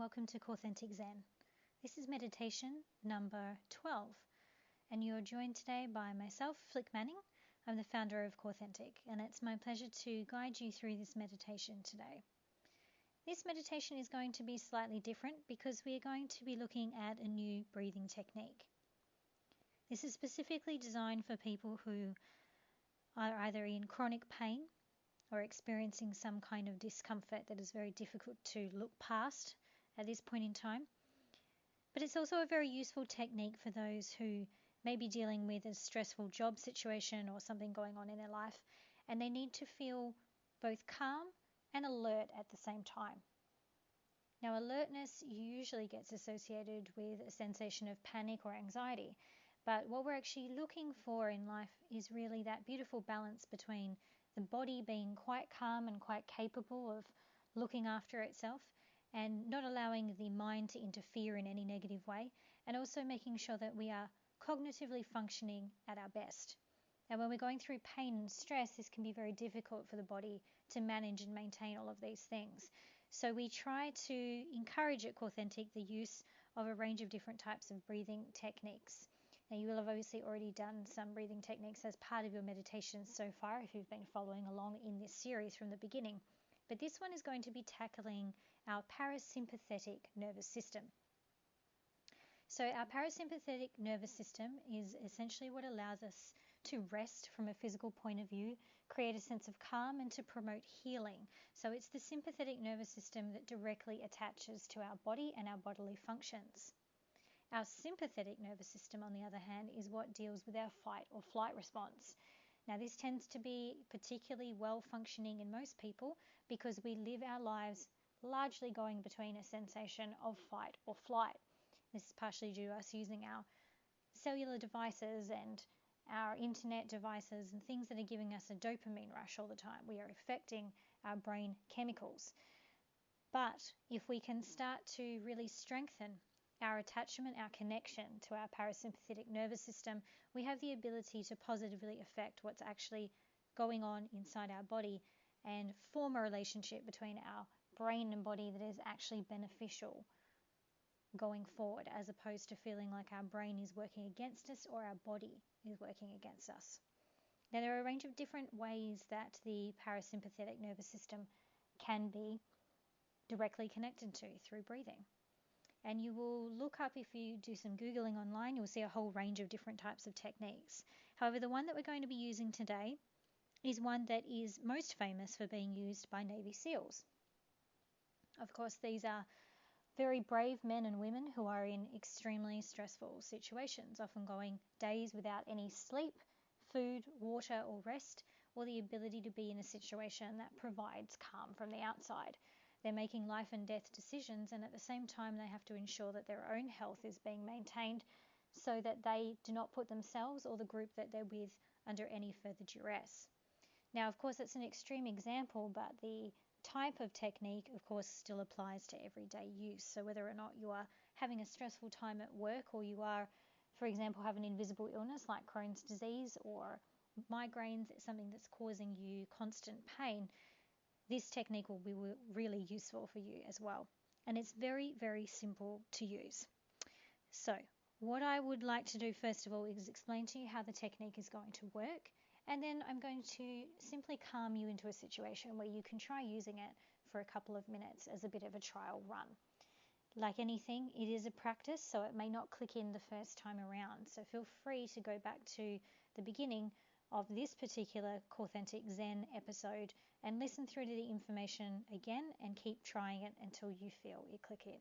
welcome to Corethentic Zen. This is meditation number 12, and you are joined today by myself, Flick Manning. I'm the founder of Corethentic, and it's my pleasure to guide you through this meditation today. This meditation is going to be slightly different because we are going to be looking at a new breathing technique. This is specifically designed for people who are either in chronic pain or experiencing some kind of discomfort that is very difficult to look past at this point in time. But it's also a very useful technique for those who may be dealing with a stressful job situation or something going on in their life, and they need to feel both calm and alert at the same time. Now, alertness usually gets associated with a sensation of panic or anxiety, but what we're actually looking for in life is really that beautiful balance between the body being quite calm and quite capable of looking after itself and not allowing the mind to interfere in any negative way, and also making sure that we are cognitively functioning at our best. And when we're going through pain and stress, this can be very difficult for the body to manage and maintain all of these things. So we try to encourage at Corethentic the use of a range of different types of breathing techniques. Now, you will have obviously already done some breathing techniques as part of your meditation so far if you've been following along in this series from the beginning. But this one is going to be tackling our parasympathetic nervous system. So our parasympathetic nervous system is essentially what allows us to rest from a physical point of view, create a sense of calm, and to promote healing. So it's the sympathetic nervous system that directly attaches to our body and our bodily functions. Our sympathetic nervous system, on the other hand, is what deals with our fight or flight response. Now, this tends to be particularly well functioning in most people because we live our lives largely going between a sensation of fight or flight. This is partially due to us using our cellular devices and our internet devices and things that are giving us a dopamine rush all the time. We are affecting our brain chemicals. But if we can start to really strengthen our attachment, our connection to our parasympathetic nervous system, we have the ability to positively affect what's actually going on inside our body and form a relationship between our brain and body that is actually beneficial going forward, as opposed to feeling like our brain is working against us or our body is working against us. Now, there are a range of different ways that the parasympathetic nervous system can be directly connected to through breathing. And you will look up, if you do some Googling online, you'll see a whole range of different types of techniques. However, the one that we're going to be using today is one that is most famous for being used by Navy SEALs. Of course, these are very brave men and women who are in extremely stressful situations, often going days without any sleep, food, water or rest, or the ability to be in a situation that provides calm from the outside. They're making life and death decisions, and at the same time they have to ensure that their own health is being maintained so that they do not put themselves or the group that they're with under any further duress. Now, of course, it's an extreme example, but the type of technique, of course, still applies to everyday use. So whether or not you are having a stressful time at work, or you are, for example, have an invisible illness like Crohn's disease or migraines, something that's causing you constant pain, this technique will be really useful for you as well. And it's very, very simple to use. So what I would like to do first of all is explain to you how the technique is going to work. And then I'm going to simply calm you into a situation where you can try using it for a couple of minutes as a bit of a trial run. Like anything, it is a practice, so it may not click in the first time around. So feel free to go back to the beginning of this particular Corethentic Zen episode and listen through to the information again and keep trying it until you feel it click in.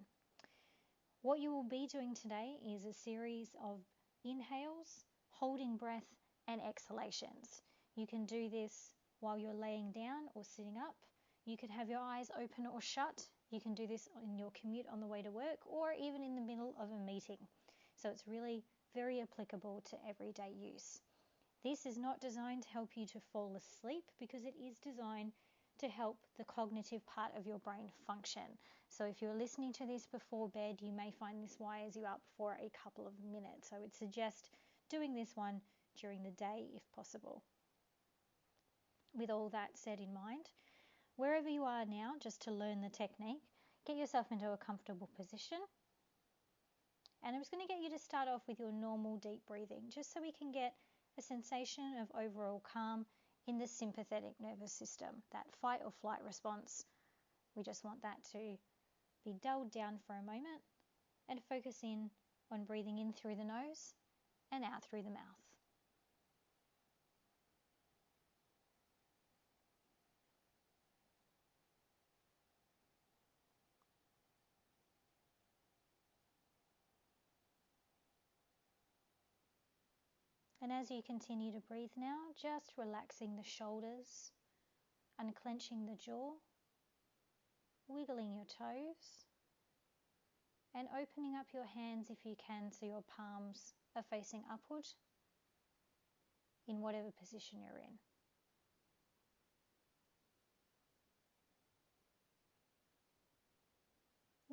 What you will be doing today is a series of inhales, holding breath, and exhalations. You can do this while you're laying down or sitting up. You can have your eyes open or shut. You can do this in your commute on the way to work or even in the middle of a meeting. So it's really very applicable to everyday use. This is not designed to help you to fall asleep because it is designed to help the cognitive part of your brain function. So if you're listening to this before bed, you may find this wires you up for a couple of minutes. I would suggest doing this one during the day if possible. With all that said in mind, wherever you are now, just to learn the technique, Get yourself into a comfortable position. And I'm just going to get you to start off with your normal deep breathing, just so we can get a sensation of overall calm in the sympathetic nervous system, that fight or flight response. We just want that to be dulled down for a moment and focus in on breathing in through the nose and out through the mouth. And as you continue to breathe now, just relaxing the shoulders, unclenching the jaw, wiggling your toes, and opening up your hands if you can so your palms are facing upward in whatever position you're in.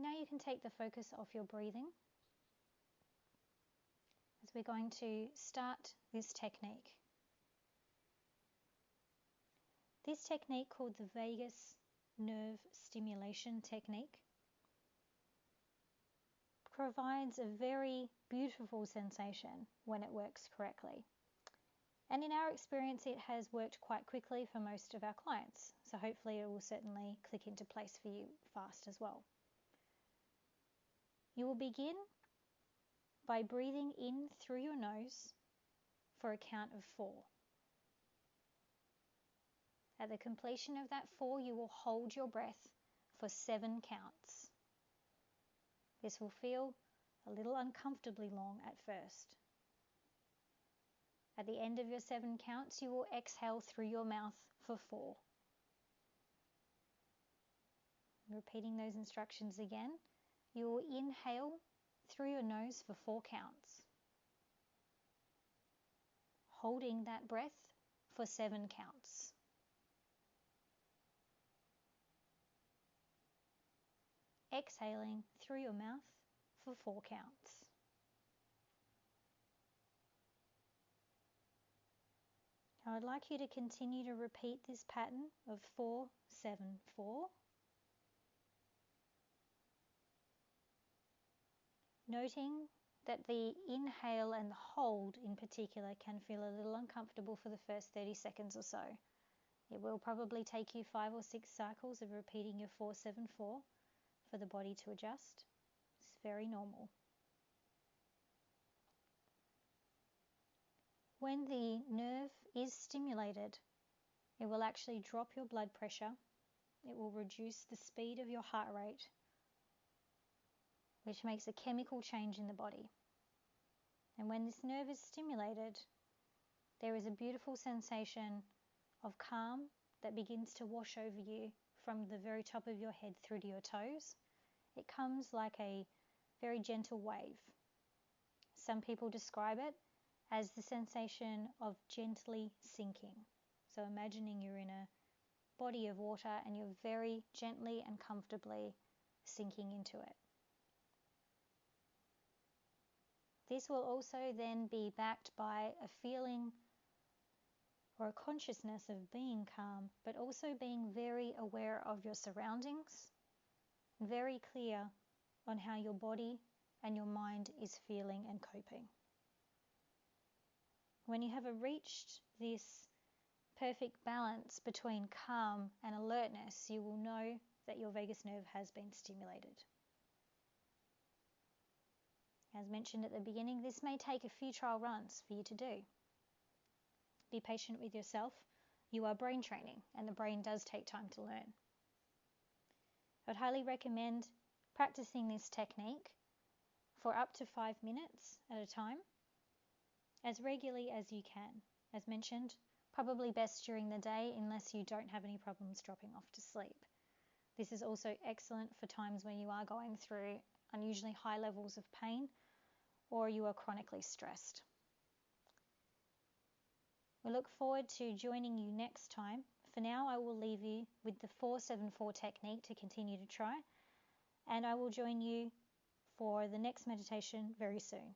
Now you can take the focus off your breathing as we're going to start this technique. This technique, called the vagus nerve stimulation technique, provides a very beautiful sensation when it works correctly. And in our experience, it has worked quite quickly for most of our clients. So hopefully it will certainly click into place for you fast as well. You will begin by breathing in through your nose for a count of 4. At the completion of that 4, you will hold your breath for 7 counts. This will feel a little uncomfortably long at first. At the end of your 7 counts, you will exhale through your mouth for 4. Repeating those instructions again, you will inhale through your nose for 4 counts, holding that breath for 7 counts. Exhaling through your mouth for 4 counts. Now I'd like you to continue to repeat this pattern of 4, 7, 4. Noting that the inhale and the hold in particular can feel a little uncomfortable for the first 30 seconds or so. It will probably take you 5 or 6 cycles of repeating your 4, 7, 4 for the body to adjust. It's very normal. When the nerve is stimulated, it will actually drop your blood pressure. It will reduce the speed of your heart rate, which makes a chemical change in the body. And when this nerve is stimulated, there is a beautiful sensation of calm that begins to wash over you from the very top of your head through to your toes. It comes like a very gentle wave. Some people describe it as the sensation of gently sinking. So imagining you're in a body of water and you're very gently and comfortably sinking into it. This will also then be backed by a feeling or a consciousness of being calm, but also being very aware of your surroundings, very clear on how your body and your mind is feeling and coping. When you have reached this perfect balance between calm and alertness, you will know that your vagus nerve has been stimulated. As mentioned at the beginning, this may take a few trial runs for you to do. Be patient with yourself. You are brain training, and the brain does take time to learn. I'd highly recommend practicing this technique for up to 5 minutes at a time, as regularly as you can. As mentioned, probably best during the day unless you don't have any problems dropping off to sleep. This is also excellent for times when you are going through unusually high levels of pain or you are chronically stressed. We look forward to joining you next time. For now, I will leave you with the 4-7-4 technique to continue to try, and I will join you for the next meditation very soon.